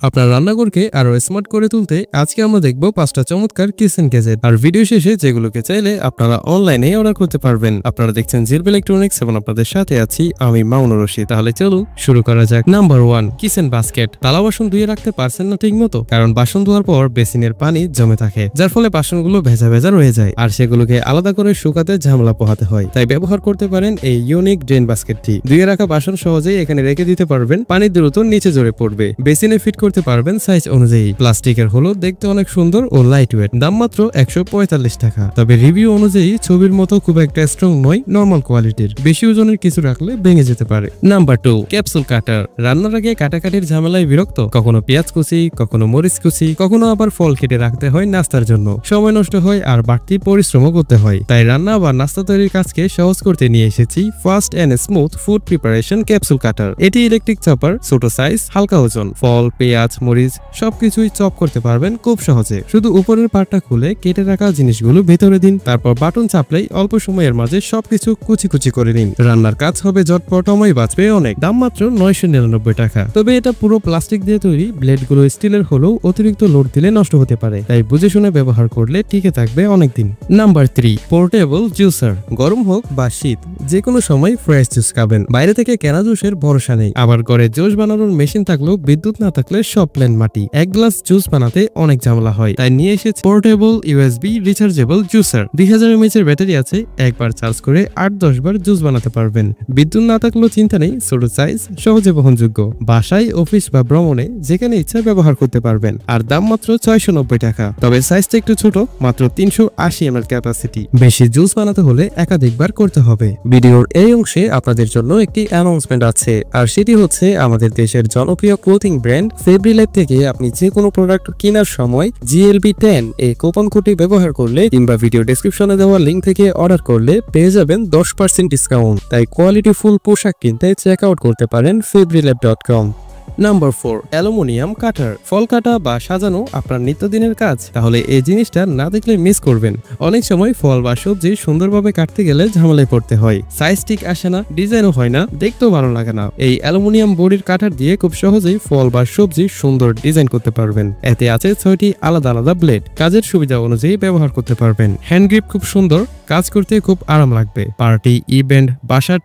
আপনার রান্নাঘরকে আরো স্মার্ট করে তুলতে আজকে আমরা দেখব 5টা চমৎকার কিচেন গ্যাজেট। আর ভিডিও শেষে যেগুলোকে চাইলে আপনারা অনলাইনে অর্ডার করতে পারবেন। আপনারা দেখছেন জিরবো ইলেকট্রনিক্স এবং আপনাদের সাথে আছি আমি মামুনুর রশিদ। তাহলে চলুন শুরু করা যাক। Number 1, kitchen basket. থালা বাসন ধুয়ে রাখতে পারছেন না ঠিক মতো, কারণ বাসন ধোয়ার পর বেসিনের পানি জমে থাকে, যার ফলে বাসনগুলো ভেজা ভেজা রয়ে যায় আর সেগুলোকে আলাদা করে শুকাতে ঝামেলা পোহাতে হয়। তাই ব্যবহার করতে পারেন এই ইউনিক ড্রেন বাস্কেটটি। ধুয়ে রাখা বাসন সহজেই এখানে রেখে দিতে পারবেন, পানি দ্রুত নিচে ঝরে পড়বে। বেসিনে ফিট করতে পারবেন সাইজ অনুযায়ী। প্লাস্টিকের হলো, দেখতে অনেক সুন্দর ও লাইট ওয়েট। দাম মাত্র 145 টাকা। তবে রিভিউ অনুযায়ী ছবির মতো খুব একটা স্ট্রং নয়, নরমাল কোয়ালিটির। বেশি ওজনের কিছু রাখলে ভেঙে যেতে পারে। নাম্বার 2, ক্যাপসুল কাটার। রান্নার আগে কাটাকাটির ঝামেলায় বিরক্ত? কখনো পেঁয়াজ কুচি, কখনো মরিচ কুচি, কখনো আবার ফল কেটে রাখতে হয় নাস্তার জন্য। সময় নষ্ট হয় আর বাড়তি পরিশ্রমও করতে হয়। তাই রান্না বা নাস্তা তৈরির কাজকে সহজ করতে নিয়ে এসেছি fast and smooth food preparation capsule cutter. এটি ইলেকট্রিক চপার, ছোট সাইজ, হালকা ওজন। ফল, পেঁয়াজ, মরিচ সবকিছুই চপ করতে পারবেন খুব সহজে। শুধু উপরের পার্টটা খুলে কেটে রাখা জিনিসগুলো ভেতরে দিন, তারপর বাটন চাপলেই অল্প সময়ের মাঝে সবকিছু কুচি কুচি করে নিন। রান্নার কাজ হবে ঝটপট, সময় বাঁচবে অনেক। দাম মাত্র 999 টাকা। তবে এটা পুরো প্লাস্টিক দিয়ে তৈরি, ব্লেডগুলো স্টিলের হলেও অতিরিক্ত লোড দিলে নষ্ট হতে পারে, তাই বুঝে শুনে ব্যবহার করলে টিকে থাকবে অনেকদিন। Number 3, portable juicer. গরম হোক বা শীত, যে কোনো সময় ফ্রেশ জুস খাবেন। বাইরে থেকে কেনা জুসের ভরসা নেই, আবার ঘরে জুস বানানোর মেশিন থাকলেও বিদ্যুৎ না থাকলে সব প্লেন মাটি। এক গ্লাস জুস বানাতে অনেক ঝামেলা হয়, তাই নিয়ে এসেছে portable USB rechargeable juicer. 2000 mAh এর ব্যাটারি আছে, একবার চার্জ করে 8-10 বার জুস বানাতে পারবেন। বিদ্যুৎ না থাকলেও চিন্তা নেই, ছোট সাইজ, সহজে বহনযোগ্য। বাসায়, অফিস বা ভ্রমণে যেখানে ইচ্ছা ব্যবহার করতে পারবেন। আর দাম মাত্র 690 টাকা। তবে সাইজটা একটু ছোট, মাত্র 380 ml ক্যাপাসিটি। বেশি জুস বানাতে হলে একাধিকবার করতে হবে। ভিডিওর এই অংশে আপনাদের জন্য একটি অ্যানাউন্সমেন্ট আছে, আর সেটি হচ্ছে আমাদের দেশের জনপ্রিয় ক্লোথিং ব্র্যান্ড ফেব্রিল্যাব থেকে আপনি যে কোনো প্রোডাক্ট কেনার সময় GLB10 এই কুপন কোডটি ব্যবহার করলে কিংবা ভিডিও ডেসক্রিপশনে দেওয়া লিঙ্ক থেকে অর্ডার করলে পেয়ে যাবেন 10% ডিসকাউন্ট। তাই কোয়ালিটি ফুল পোশাক কিনতে চেক আউট করতে পারেন febrillab.com। নাম্বার 4, অ্যালুমিনিয়াম কাটার। ফল কাটা বা সাজানো আপনার নিত্যদিনের কাজ? তাহলে এই জিনিসটা না দেখলে মিস করবেন। অনেক সময় ফল বা সবজি সুন্দরভাবে কাটতে গেলে ঝামেলায় পড়তে হয়। সাইজ ঠিক আসে না, ডিজাইনও হয় না, দেখতেও ভালো লাগে না। এই অ্যালুমিনিয়াম বডির কাটার দিয়ে খুব সহজেই ফল বা সবজি সুন্দর ডিজাইন করতে পারবেন। এতে আছে 6টি আলাদা আলাদা ব্লেড। কাজের সুবিধা অনুযায়ী ব্যবহার করতে পারবেন। হ্যান্ড গ্রিপ খুব সুন্দর, কাজ করতে খুব আরাম লাগবে। পার্টি, ইভেন্ট,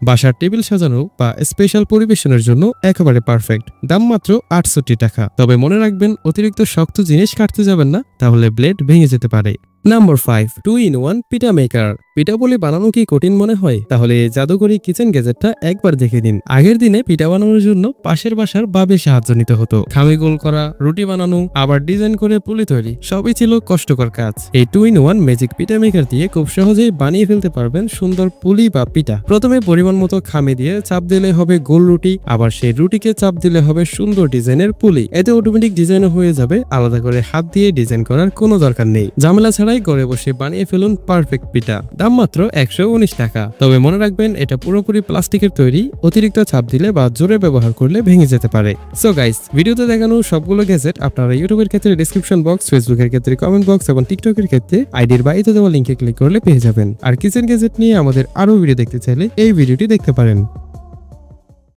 বাসার টেবিল সাজানো বা স্পেশাল পরিবেশনের জন্য একেবারে পারফেক্ট। দাম মাত্র 68 টাকা। তবে মনে রাখবেন, অতিরিক্ত শক্ত জিনিস কাটতে যাবেন না, তাহলে ব্লেড ভেঙে যেতে পারে। নাম্বার 5, 2-in-1 পিঠা মেকার। পিঠা বলে বানানো কি কঠিন মনে হয়? তাহলে জাদুকরি কিচেন গ্যাজেটটা একবার দেখে দিন। আগের দিনে পিঠা বানানোর জন্য পাশের বাসার বাবের সাহায্য নিতে হতো। খামি গোল করা, রুটি বানানো, আবার ডিজাইন করে পুলি তৈরি, সবই ছিল কষ্টকর কাজ। এই 2-in-1 ম্যাজিক পিঠা মেকার দিয়ে খুব সহজেই বানিয়ে ফেলতে পারবেন সুন্দর পুলি বা পিঠা। প্রথমে পরিমাণ মতো খামি দিয়ে চাপ দিলে হবে গোল রুটি, আবার সেই রুটিকে চাপ দিলে হবে সুন্দর ডিজাইনের পুলি। এতে অটোমেটিক ডিজাইনও হয়ে যাবে, আলাদা করে হাত দিয়ে ডিজাইন করার কোনো দরকার নেই। ঝামেলা ছাড়াই ঘরে বসে বানিয়ে ফেলুন পারফেক্ট পিঠা। দাম মাত্র 119 টাকা। তবে মনে রাখবেন, এটা পুরোপুরি প্লাস্টিকের তৈরি, অতিরিক্ত চাপ দিলে বা জোরে ব্যবহার করলে ভেঙে যেতে পারে। সো গাইস, ভিডিওতে দেখানো সবগুলো গ্যাজেট আপনারা ইউটিউবের ক্ষেত্রে ডেসক্রিপশন বক্স, ফেসবুকের ক্ষেত্রে কমেন্ট বক্স এবং টিকটকের ক্ষেত্রে আইডির বাইরে দেওয়া লিঙ্কে ক্লিক করলে পেয়ে যাবেন। আর কিচেন গ্যাজেট নিয়ে আমাদের আরো ভিডিও দেখতে চাইলে এই ভিডিওটি দেখতে পারেন।